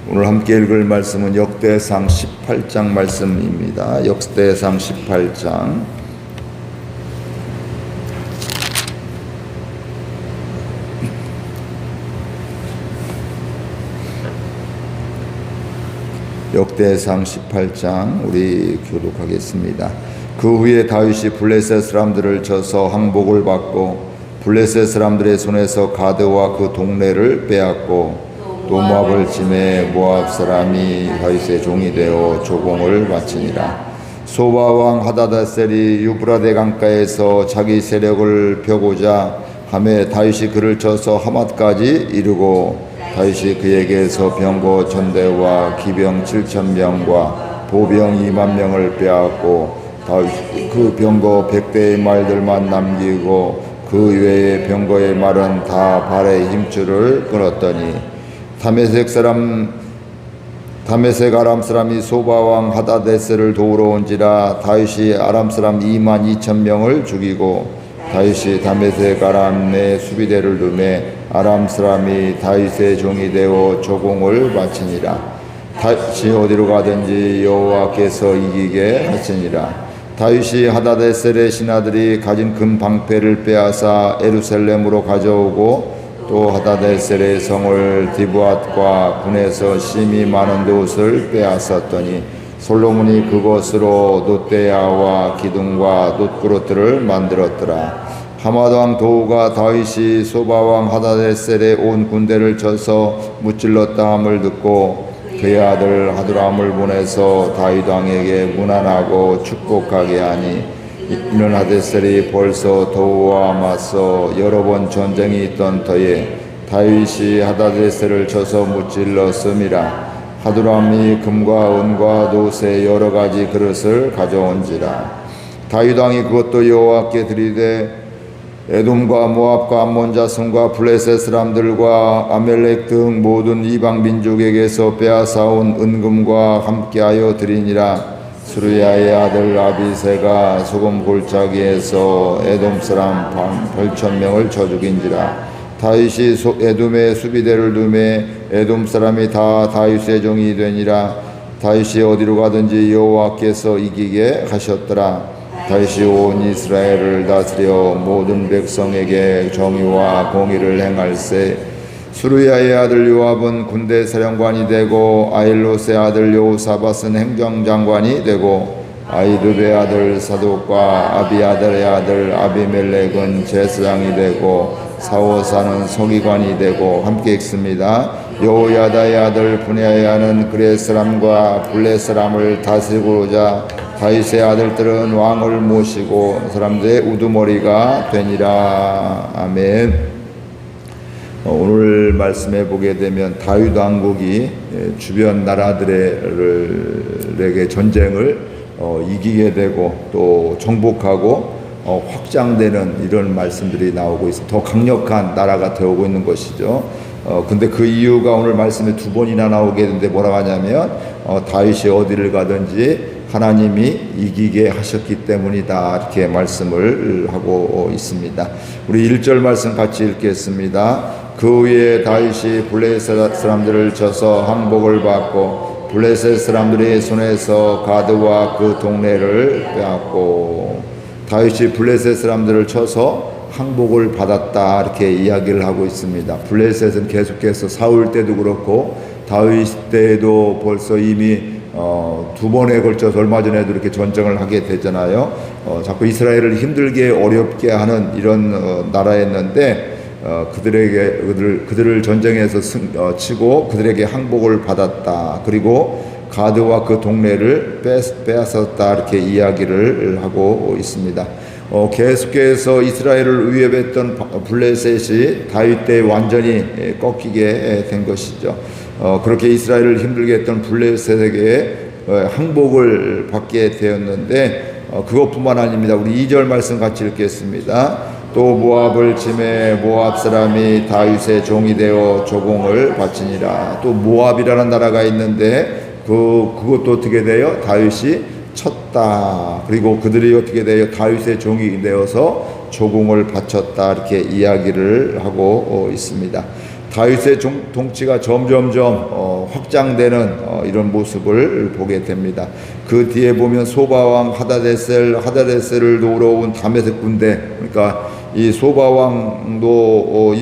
오늘 함께 읽을 말씀은 역대상 18장 말씀입니다. 역대상 18장 역대상 18장 우리 교독하겠습니다. 그 후에 다윗이 블레셋 사람들을 쳐서 항복을 받고 블레셋 사람들의 손에서 가드와 그 동네를 빼앗고 또 모압을 침해 모압 사람이 다윗의 종이 되어 조공을 바치니라. 소바 왕 하다데셀이 유브라데 강가에서 자기 세력을 펴고자 하매 다윗이 그를 쳐서 하맛까지 이르고 다윗이 그에게서 병거 1000대와 기병 7000명과 보병 20000명을 빼앗고 다윗이 그 병거 100대의 말들만 남기고 그 외의 병거의 말은 다 발의 힘줄을 끊었더니 다메섹 아람 사람이 소바 왕 하다데셀을 도우러 온지라 다윗이 아람 사람 22000명을 죽이고 다윗이 다메섹 아람의 수비대를 두매 아람 사람이 다윗의 종이 되어 조공을 바치니라. 다윗이 어디로 가든지 여호와께서 이기게 하시니라. 다윗이 하다데셀의 신하들이 가진 금 방패를 빼앗아 예루살렘으로 가져오고 또 하다데셀의 성을 디브앗과 군에서 심이 많은 돛을 빼앗았더니 솔로몬이 그것으로 놋대야와 기둥과 놋그릇들을 만들었더라. 하맛 왕 도우가 다윗이 소바 왕 하다데셀의 온 군대를 쳐서 무찔렀다 함을 듣고 그의 아들 하두람을 보내서 다윗 왕에게 문안하고 축복하게 하니 이는 하다데셀이 벌써 도우와 맞서 여러 번 전쟁이 있던 터에 다윗이 하다데셀을 쳐서 무찔렀음이라. 하두람이 금과 은과 돛의 여러 가지 그릇을 가져온지라. 다윗 왕이 그것도 여호와께 드리되 에돔과 모압과 암몬 자손과 블레셋 사람들과 아멜렉 등 모든 이방 민족에게서 빼앗아온 은금과 함께하여 드리니라. 수르야의 아들 아비새가 소금 골짜기에서 에돔 사람 8000명을 쳐 죽인지라. 다윗이 에돔의 수비대를 두매 에돔 사람이 다 다윗의 종이 되니라. 다윗이 어디로 가든지 여호와께서 이기게 하셨더라. 다윗이 온 이스라엘을 다스려 모든 백성에게 정의와 공의를 행할세. 수르야의 아들 요압은 군대 사령관이 되고 아일롯의 아들 여호사밧은 행정장관이 되고 아히두베의 아들 사독과 아비아달의 아들 아비멜렉은 제사장이 되고 사호사는 서기관이 되고 함께 읽습니다. 여호야다의 아들 브냐야는 그렛 사람과 블렛 사람을 다스리고자 다윗의 아들들은 왕을 모시고 사람들의 우두머리가 되니라. 아멘. 오늘 말씀해 보게 되면 다윗 왕국이 주변 나라들에게 전쟁을 이기게 되고 또 정복하고 확장되는 이런 말씀들이 나오고 있습니다. 더 강력한 나라가 되어오고 있는 것이죠. 근데 그 이유가 오늘 말씀에 2번이나 나오게 되는데 뭐라고 하냐면 다윗이 어디를 가든지 하나님이 이기게 하셨기 때문이다, 이렇게 말씀을 하고 있습니다. 우리 1절 말씀 같이 읽겠습니다. 그 후에 다윗이 블레셋 사람들을 쳐서 항복을 받고 블레셋 사람들의 손에서 가드와 그 동네를 빼앗고. 다윗이 블레셋 사람들을 쳐서 항복을 받았다, 이렇게 이야기를 하고 있습니다. 블레셋은 계속해서 사울 때도 그렇고 다윗 때에도 벌써 이미 2번에 걸쳐서 얼마 전에도 이렇게 전쟁을 하게 되잖아요. 자꾸 이스라엘을 힘들게 어렵게 하는 이런 나라였는데 그들을 전쟁에서 치고 그들에게 항복을 받았다. 그리고 가드와 그 동네를 빼앗았다, 이렇게 이야기를 하고 있습니다. 계속해서 이스라엘을 위협했던 블레셋이 다윗 때 완전히 꺾이게 된 것이죠. 그렇게 이스라엘을 힘들게 했던 블레셋에게 항복을 받게 되었는데 그것뿐만 아닙니다. 우리 2절 말씀 같이 읽겠습니다. 또 모압을 침해 모압 사람이 다윗의 종이 되어 조공을 바치니라. 또 모압이라는 나라가 있는데 그것도 어떻게 돼요? 다윗이 쳤다. 그리고 그들이 어떻게 돼요? 다윗의 종이 되어서 조공을 바쳤다, 이렇게 이야기를 하고 있습니다. 다윗의 통치가 점점점 확장되는 이런 모습을 보게 됩니다. 그 뒤에 보면 소바왕 하다데셀을 도우러 온 다메섹 군대, 그러니까 이 소바왕도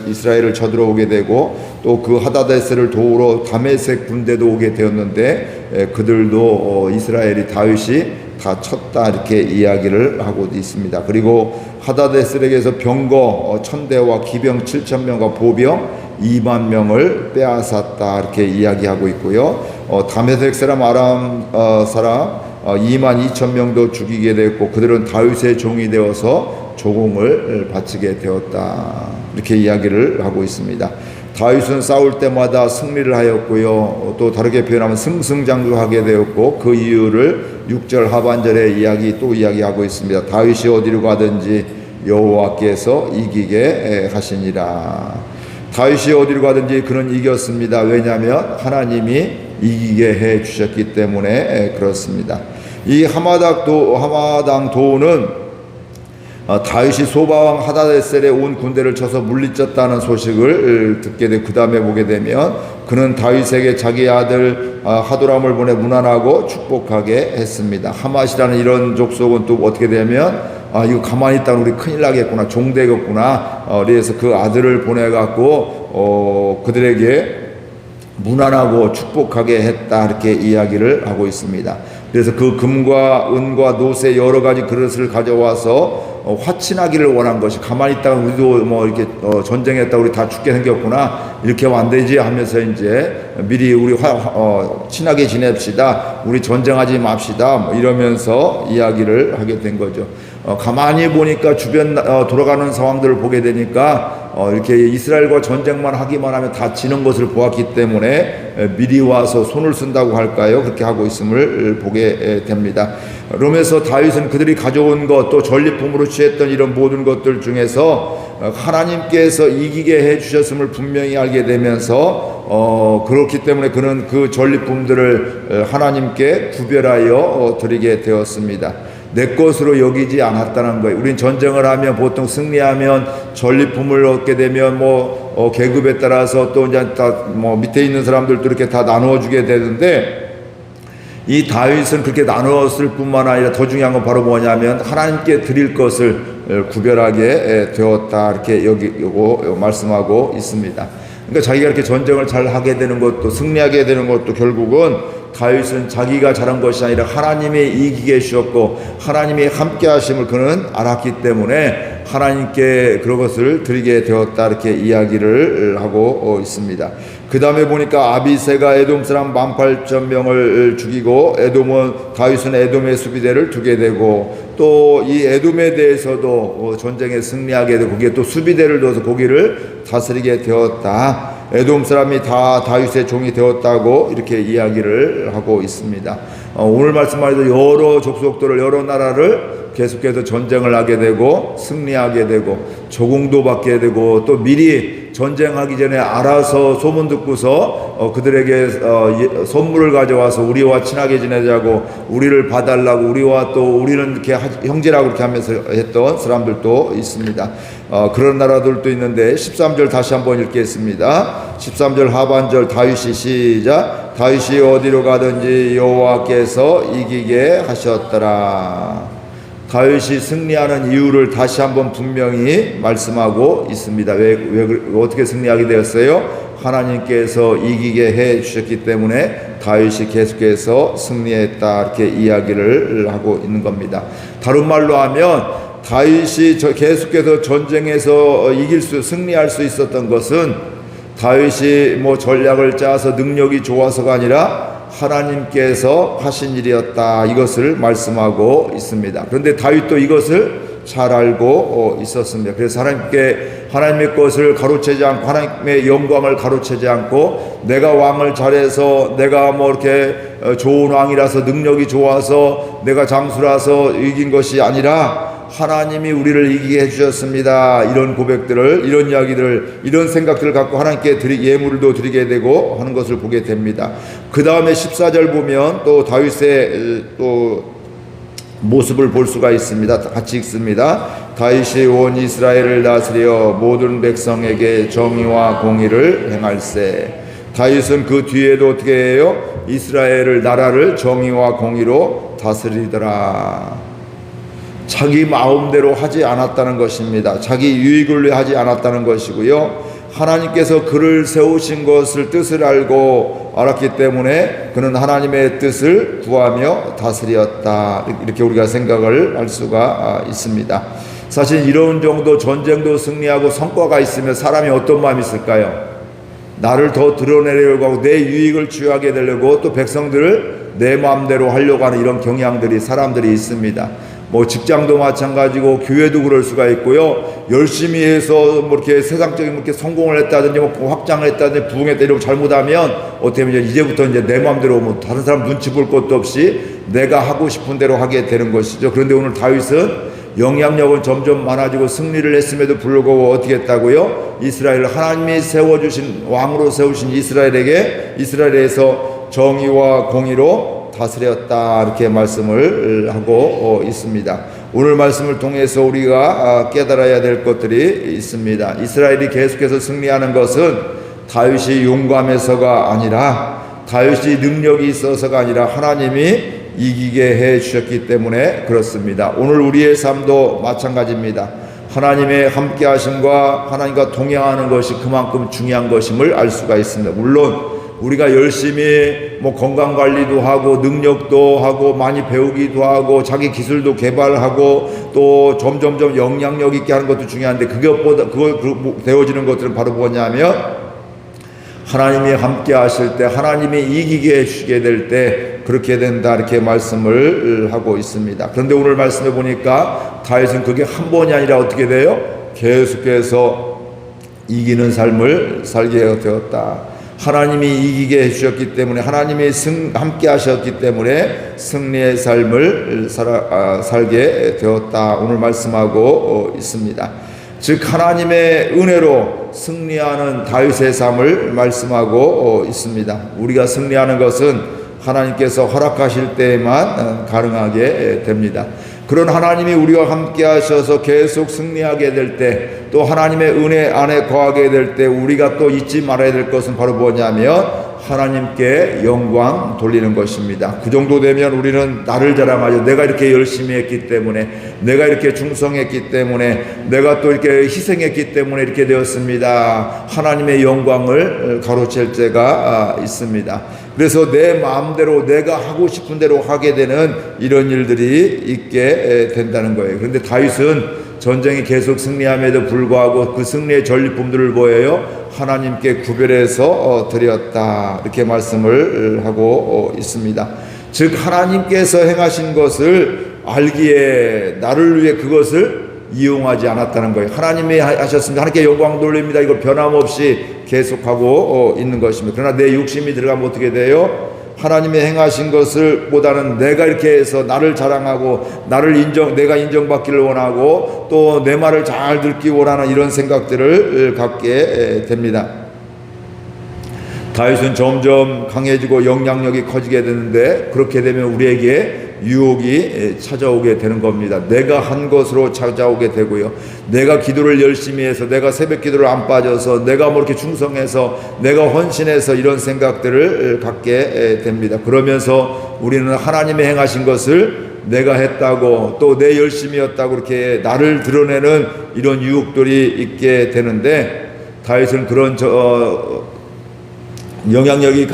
이스라엘을 쳐들어오게 되고 또 그 하다데셀을 도우러 다메섹 군대도 오게 되었는데 그들도 이스라엘이 다윗이 다 쳤다 이렇게 이야기를 하고 있습니다. 그리고 하다데셀에게서 병거 1000대와 기병 7000명과 보병 2만 명을 빼앗았다 이렇게 이야기하고 있고요. 다메섹 사람 아람 사람 2만 2천 명도 죽이게 되었고 그들은 다윗의 종이 되어서 조공을 바치게 되었다 이렇게 이야기를 하고 있습니다. 다윗은 싸울 때마다 승리를 하였고요. 또 다르게 표현하면 승승장구하게 되었고 그 이유를 6절 하반절에 이야기하고 있습니다. 다윗이 어디로 가든지 여호와께서 이기게 하시니라. 다윗이 어디로 가든지 그는 이겼습니다. 왜냐하면 하나님이 이기게 해 주셨기 때문에 그렇습니다. 이 하마당 도우는 다윗이 소바왕 하다데셀에 온 군대를 쳐서 물리쳤다는 소식을 듣게 되고 그 다음에 보게 되면 그는 다윗에게 자기 아들 하도람을 보내 문안하고 축복하게 했습니다. 하맛이라는 이런 족속은 또 어떻게 되면 이거 가만히 있다가 우리 큰일 나겠구나, 종되겠구나. 그래서 그 아들을 보내갖고 그들에게 문안하고 축복하게 했다 이렇게 이야기를 하고 있습니다. 그래서 그 금과 은과 노새 여러 가지 그릇을 가져와서 화친하기를 원한 것이, 가만히 있다가 우리도 뭐 이렇게 전쟁했다 우리 다 죽게 생겼구나 이렇게 하면 안 되지 하면서 이제 미리 우리 친하게 지냅시다, 우리 전쟁하지 맙시다 뭐 이러면서 이야기를 하게 된 거죠. 가만히 보니까 주변 돌아가는 상황들을 보게 되니까 이렇게 이스라엘과 전쟁만 하기만 하면 다 지는 것을 보았기 때문에 미리 와서 손을 쓴다고 할까요? 그렇게 하고 있음을 보게 됩니다. 그러면서 다윗은 그들이 가져온 것 또 전리품으로 취했던 이런 모든 것들 중에서 하나님께서 이기게 해주셨음을 분명히 알게 되면서 그렇기 때문에 그는 그 전리품들을 하나님께 구별하여 드리게 되었습니다. 내 것으로 여기지 않았다는 거예요. 우린 전쟁을 하면 보통 승리하면 전리품을 얻게 되면 계급에 따라서 또 이제 다 밑에 있는 사람들도 이렇게 다 나누어 주게 되는데, 이 다윗은 그렇게 나누었을 뿐만 아니라 더 중요한 건 바로 뭐냐면 하나님께 드릴 것을 구별하게 되었다 이렇게 여기고 말씀하고 있습니다. 그러니까 자기가 이렇게 전쟁을 잘 하게 되는 것도, 승리하게 되는 것도 결국은 다윗은 자기가 잘한 것이 아니라 하나님이 이기게 해주셨고 하나님이 함께 하심을 그는 알았기 때문에 하나님께 그런 것을 드리게 되었다 이렇게 이야기를 하고 있습니다. 그 다음에 보니까 아비새가 에돔 사람 18,000명을 죽이고 다윗은 에돔의 수비대를 두게 되고 또 이 에돔에 대해서도 전쟁에 승리하게 되고 거기에 또 수비대를 둬서 거기를 다스리게 되었다. 에돔 사람이 다 다윗의 종이 되었다고 이렇게 이야기를 하고 있습니다. 오늘 말씀만 해도 여러 족속들을, 여러 나라를 계속해서 전쟁을 하게 되고 승리하게 되고 조공도 받게 되고 또 미리 전쟁하기 전에 알아서 소문 듣고서 그들에게 선물을 가져와서 우리와 친하게 지내자고, 우리를 봐달라고, 우리는 이렇게 형제라고 이렇게 하면서 했던 사람들도 있습니다. 그런 나라들도 있는데 13절 다시 한번 읽겠습니다. 13절 하반절 다윗이 시작. 다윗이 어디로 가든지 여호와께서 이기게 하셨더라. 다윗이 승리하는 이유를 다시 한번 분명히 말씀하고 있습니다. 어떻게 승리하게 되었어요? 하나님께서 이기게 해 주셨기 때문에 다윗이 계속해서 승리했다 이렇게 이야기를 하고 있는 겁니다. 다른 말로 하면 다윗이 계속해서 전쟁에서 승리할 수 있었던 것은 다윗이 전략을 짜서 능력이 좋아서가 아니라 하나님께서 하신 일이었다, 이것을 말씀하고 있습니다. 그런데 다윗도 이것을 잘 알고 있었습니다. 그래서 하나님의 것을 가로채지 않고, 하나님의 영광을 가로채지 않고, 내가 왕을 잘해서, 내가 이렇게 좋은 왕이라서, 능력이 좋아서, 내가 장수라서 이긴 것이 아니라 하나님이 우리를 이기게 해주셨습니다. 이런 고백들을, 이런 이야기들을, 이런 생각들을 갖고 하나님께 예물을 드리게 되고 하는 것을 보게 됩니다. 그 다음에 14절 보면 또 다윗의 모습을 볼 수가 있습니다. 같이 읽습니다. 다윗이 온 이스라엘을 다스려 모든 백성에게 정의와 공의를 행할세. 다윗은 그 뒤에도 어떻게 해요? 이스라엘을, 나라를 정의와 공의로 다스리더라. 자기 마음대로 하지 않았다는 것입니다. 자기 유익을 위해 하지 않았다는 것이고요. 하나님께서 그를 세우신 것을 뜻을 알았기 때문에 그는 하나님의 뜻을 구하며 다스렸다. 이렇게 우리가 생각을 할 수가 있습니다. 사실 이런 정도 전쟁도 승리하고 성과가 있으면 사람이 어떤 마음이 있을까요? 나를 더 드러내려고 하고 내 유익을 취하게 되려고 또 백성들을 내 마음대로 하려고 하는 이런 경향들이 사람들이 있습니다. 뭐 직장도 마찬가지고 교회도 그럴 수가 있고요. 열심히 해서 뭐 이렇게 세상적인 이렇게 성공을 했다든지 뭐 확장을 했다든지 부흥했다 이러고 잘못하면 어떻게 보면 이제부터 이제 내 마음대로 뭐 다른 사람 눈치 볼 것도 없이 내가 하고 싶은 대로 하게 되는 것이죠. 그런데 오늘 다윗은 영향력은 점점 많아지고 승리를 했음에도 불구하고 어떻게 했다고요? 이스라엘 하나님이 세워주신 왕으로 세우신 이스라엘에서 정의와 공의로 다스렸다 이렇게 말씀을 하고 있습니다. 오늘 말씀을 통해서 우리가 깨달아야 될 것들이 있습니다. 이스라엘이 계속해서 승리하는 것은 다윗이 용감해서가 아니라 다윗이 능력이 있어서가 아니라 하나님이 이기게 해 주셨기 때문에 그렇습니다. 오늘 우리의 삶도 마찬가지입니다. 하나님의 함께 하심과 하나님과 동행하는 것이 그만큼 중요한 것임을 알 수가 있습니다. 물론 우리가 열심히 뭐 건강관리도 하고 능력도 하고 많이 배우기도 하고 자기 기술도 개발하고 또 점점점 영향력 있게 하는 것도 중요한데 그걸 되어지는 것들은 바로 뭐냐면 하나님이 함께 하실 때 하나님이 이기게 해주시게 될 때 그렇게 된다 이렇게 말씀을 하고 있습니다. 그런데 오늘 말씀해 보니까 다윗은 그게 한 번이 아니라 어떻게 돼요? 계속해서 이기는 삶을 살게 되었다. 하나님이 이기게 해주셨기 때문에 하나님이 함께 하셨기 때문에 승리의 삶을 살게 되었다. 오늘 말씀하고 있습니다. 즉 하나님의 은혜로 승리하는 다윗의 삶을 말씀하고 있습니다. 우리가 승리하는 것은 하나님께서 허락하실 때에만 가능하게 됩니다. 그런 하나님이 우리와 함께 하셔서 계속 승리하게 될 때 또 하나님의 은혜 안에 거하게 될 때 우리가 또 잊지 말아야 될 것은 바로 뭐냐면 하나님께 영광 돌리는 것입니다. 그 정도 되면 우리는 나를 자랑하죠. 내가 이렇게 열심히 했기 때문에, 내가 이렇게 충성했기 때문에, 내가 또 이렇게 희생했기 때문에 이렇게 되었습니다. 하나님의 영광을 가로챌 때가 있습니다. 그래서 내 마음대로 내가 하고 싶은 대로 하게 되는 이런 일들이 있게 된다는 거예요. 그런데 다윗은 전쟁이 계속 승리함에도 불구하고 그 승리의 전리품들을 뭐예요? 하나님께 구별해서 드렸다 이렇게 말씀을 하고 있습니다. 즉 하나님께서 행하신 것을 알기에 나를 위해 그것을 이용하지 않았다는 거예요. 하나님이 하셨습니다. 하나님께 영광 돌립니다. 이거 변함없이 계속하고 있는 것입니다. 그러나 내 욕심이 들어가면 어떻게 돼요? 하나님이 행하신 것을 보다는 내가 이렇게 해서 나를 자랑하고 내가 인정받기를 원하고 또 내 말을 잘 듣기 원하는 이런 생각들을 갖게 됩니다. 다윗은 점점 강해지고 영향력이 커지게 되는데 그렇게 되면 우리에게 유혹이 찾아오게 되는 겁니다. 내가 한 것으로 찾아오게 되고요. 내가 기도를 열심히 해서 내가 새벽 기도를 안 빠져서 내가 뭐 이렇게 충성해서 내가 헌신해서 이런 생각들을 갖게 됩니다. 그러면서 우리는 하나님의 행하신 것을 내가 했다고 또 내 열심이었다고 이렇게 나를 드러내는 이런 유혹들이 있게 되는데 다윗은 그런 영향력이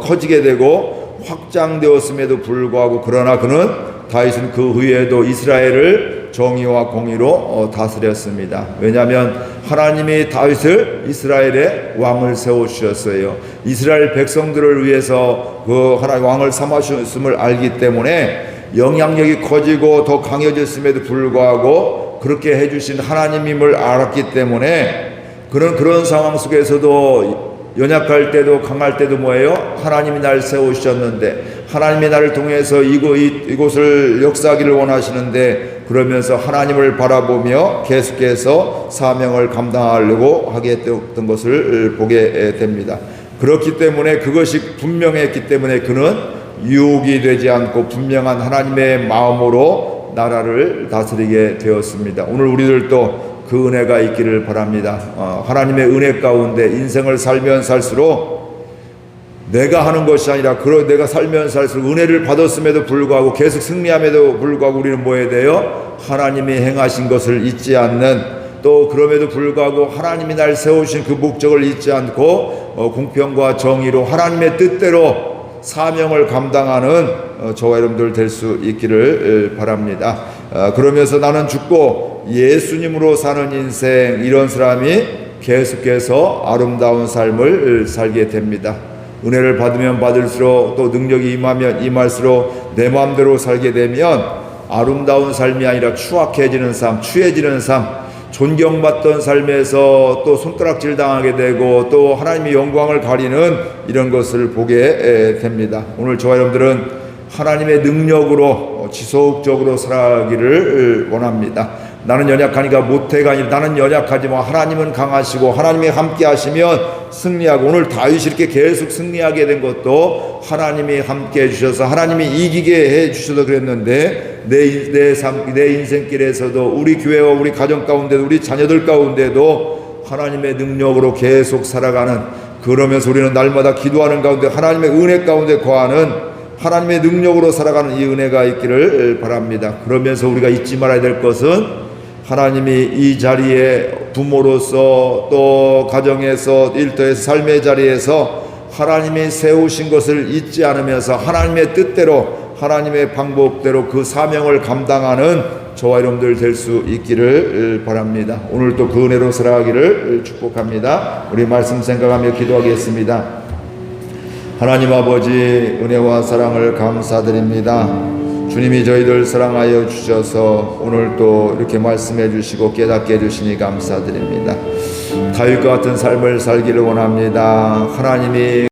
커지게 되고 확장되었음에도 불구하고 그러나 그는 다윗은 그 후에도 이스라엘을 정의와 공의로 다스렸습니다. 왜냐하면 하나님이 다윗을 이스라엘의 왕을 세워주셨어요. 이스라엘 백성들을 위해서 그 하나님 왕을 삼으셨음을 알기 때문에 영향력이 커지고 더 강해졌음에도 불구하고 그렇게 해주신 하나님임을 알았기 때문에 그런 상황 속에서도 연약할 때도 강할 때도 뭐예요? 하나님이 나를 세우셨는데 하나님이 나를 통해서 이곳을 역사하기를 원하시는데 그러면서 하나님을 바라보며 계속해서 사명을 감당하려고 하게 됐던 것을 보게 됩니다. 그렇기 때문에 그것이 분명했기 때문에 그는 유혹이 되지 않고 분명한 하나님의 마음으로 나라를 다스리게 되었습니다. 오늘 우리들도 그 은혜가 있기를 바랍니다. 하나님의 은혜 가운데 인생을 살면 살수록 내가 하는 것이 아니라 내가 살면 살수록 은혜를 받았음에도 불구하고 계속 승리함에도 불구하고 우리는 뭐 해야 돼요? 하나님이 행하신 것을 잊지 않는, 또 그럼에도 불구하고 하나님이 날 세우신 그 목적을 잊지 않고 공평과 정의로 하나님의 뜻대로 사명을 감당하는 저와 여러분들 될 수 있기를 바랍니다. 그러면서 나는 죽고 예수님으로 사는 인생, 이런 사람이 계속해서 아름다운 삶을 살게 됩니다. 은혜를 받으면 받을수록, 또 능력이 임하면 임할수록 내 마음대로 살게 되면 아름다운 삶이 아니라 추악해지는 삶, 추해지는 삶, 존경받던 삶에서 또 손가락질 당하게 되고 또 하나님의 영광을 가리는 이런 것을 보게 됩니다. 오늘 저와 여러분들은 하나님의 능력으로 지속적으로 살아가기를 원합니다. 나는 연약하니까 못해가 아니라 나는 연약하지만 하나님은 강하시고 하나님이 함께 하시면 승리하고, 오늘 다윗이 이렇게 계속 승리하게 된 것도 하나님이 함께 해주셔서 하나님이 이기게 해주셔서 그랬는데, 내 인생길에서도 우리 교회와 우리 가정 가운데도 우리 자녀들 가운데도 하나님의 능력으로 계속 살아가는, 그러면서 우리는 날마다 기도하는 가운데 하나님의 은혜 가운데 거하는, 하나님의 능력으로 살아가는 이 은혜가 있기를 바랍니다. 그러면서 우리가 잊지 말아야 될 것은 하나님이 이 자리에 부모로서 또 가정에서 일터에서 삶의 자리에서 하나님이 세우신 것을 잊지 않으면서 하나님의 뜻대로 하나님의 방법대로 그 사명을 감당하는 저와 여러분들 될 수 있기를 바랍니다. 오늘도 그 은혜로 살아가기를 축복합니다. 우리 말씀 생각하며 기도하겠습니다. 하나님 아버지, 은혜와 사랑을 감사드립니다. 주님이 저희들 사랑하여 주셔서 오늘 또 이렇게 말씀해 주시고 깨닫게 해주시니 감사드립니다. 다윗과 같은 삶을 살기를 원합니다. 하나님이